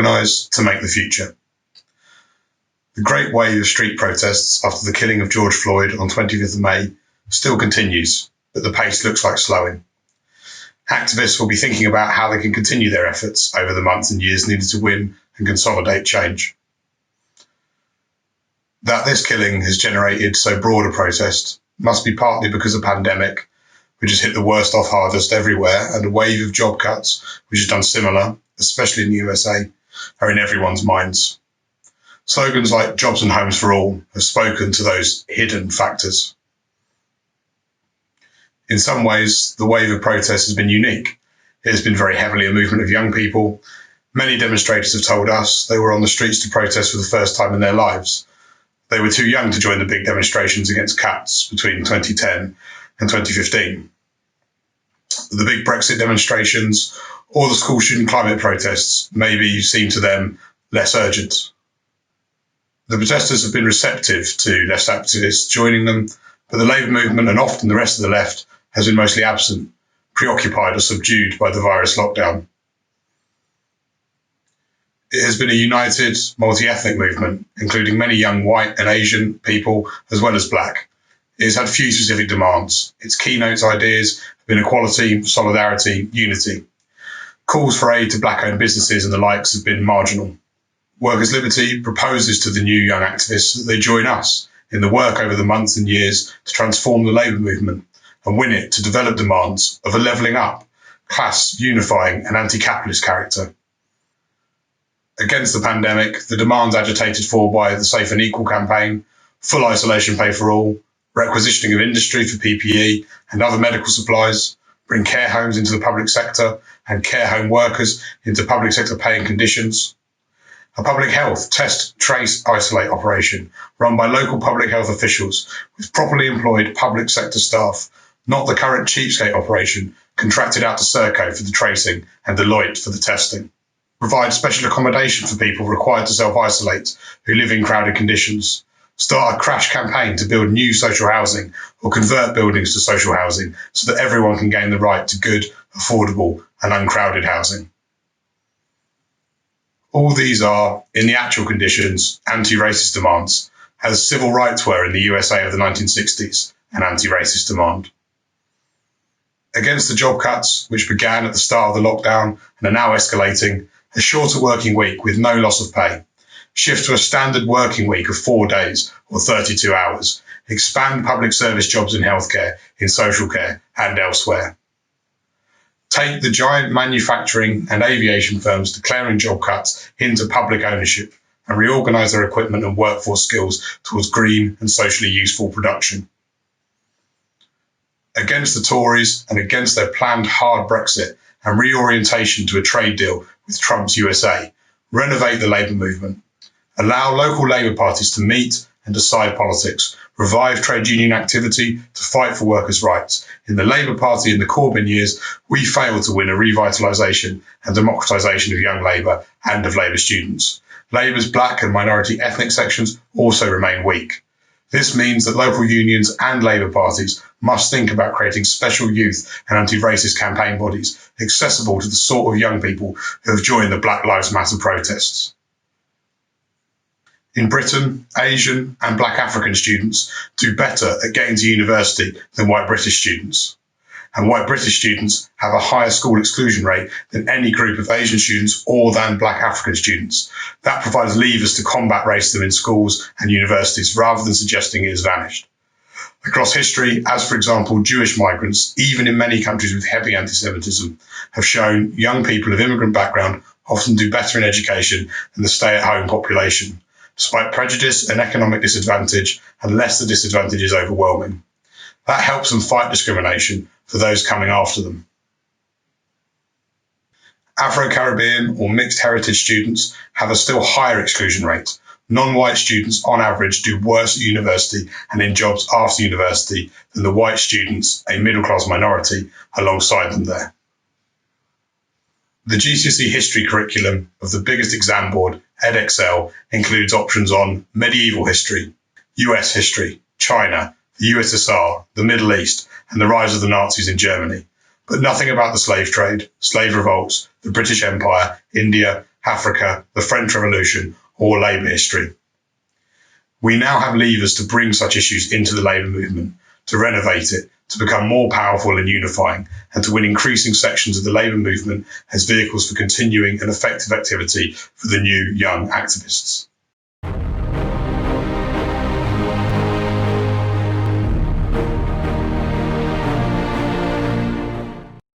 organise to make the future. The great wave of street protests after the killing of George Floyd on 25th of May still continues, but the pace looks like slowing. Activists will be thinking about how they can continue their efforts over the months and years needed to win and consolidate change. That this killing has generated so broad a protest must be partly because of the pandemic, which has hit the worst off hardest everywhere, and a wave of job cuts, which has done similar, especially in the USA, are in everyone's minds. Slogans like jobs and homes for all have spoken to those hidden factors. In some ways, the wave of protest has been unique. It has been very heavily a movement of young people. Many demonstrators have told us they were on the streets to protest for the first time in their lives. They were too young to join the big demonstrations against cuts between 2010 and 2015. The big Brexit demonstrations or the school student climate protests maybe seem to them less urgent. The protesters have been receptive to less activists joining them, but the Labour movement and often the rest of the left has been mostly absent, preoccupied or subdued by the virus lockdown. It has been a united, multi-ethnic movement, including many young white and Asian people, as well as black. It has had few specific demands. Its keynote ideas have been equality, solidarity, unity. Calls for aid to black-owned businesses and the likes have been marginal. Workers' Liberty proposes to the new young activists that they join us in the work over the months and years to transform the Labour movement and win it to develop demands of a levelling up, class unifying and anti-capitalist character. Against the pandemic, the demands agitated for by the Safe and Equal campaign, full isolation pay for all, requisitioning of industry for PPE and other medical supplies, bring care homes into the public sector and care home workers into public sector paying conditions, a public health test, trace, isolate operation run by local public health officials with properly employed public sector staff, not the current cheapskate operation contracted out to Serco for the tracing and Deloitte for the testing. Provide special accommodation for people required to self-isolate who live in crowded conditions. Start a crash campaign to build new social housing or convert buildings to social housing so that everyone can gain the right to good, affordable and uncrowded housing. All these are, in the actual conditions, anti-racist demands, as civil rights were in the USA of the 1960s, an anti-racist demand. Against the job cuts, which began at the start of the lockdown and are now escalating, a shorter working week with no loss of pay, shift to a standard working week of 4 days or 32 hours, expand public service jobs in healthcare, in social care and elsewhere. Take the giant manufacturing and aviation firms declaring job cuts into public ownership and reorganise their equipment and workforce skills towards green and socially useful production. Against the Tories and against their planned hard Brexit and reorientation to a trade deal with Trump's USA, renovate the Labour movement. Allow local Labour parties to meet and decide politics. Revive trade union activity to fight for workers' rights. In the Labour Party in the Corbyn years, we failed to win a revitalisation and democratisation of young Labour and of Labour students. Labour's black and minority ethnic sections also remain weak. This means that local unions and Labour parties must think about creating special youth and anti-racist campaign bodies accessible to the sort of young people who have joined the Black Lives Matter protests. In Britain, Asian and Black African students do better at getting to university than white British students. And white British students have a higher school exclusion rate than any group of Asian students or than Black African students. That provides levers to combat racism in schools and universities rather than suggesting it has vanished. Across history, as for example, Jewish migrants, even in many countries with heavy anti-Semitism, have shown young people of immigrant background often do better in education than the stay-at-home population, despite prejudice and economic disadvantage, unless the disadvantage is overwhelming. That helps them fight discrimination for those coming after them. Afro-Caribbean or mixed heritage students have a still higher exclusion rate. Non-white students, on average, do worse at university and in jobs after university than the white students, a middle-class minority, alongside them there. The GCSE history curriculum of the biggest exam board, EdXL, includes options on medieval history, US history, China, the USSR, the Middle East, and the rise of the Nazis in Germany, but nothing about the slave trade, slave revolts, the British Empire, India, Africa, the French Revolution, or labour history. We now have levers to bring such issues into the labour movement, to renovate it, to become more powerful and unifying, and to win increasing sections of the labour movement as vehicles for continuing and effective activity for the new young activists.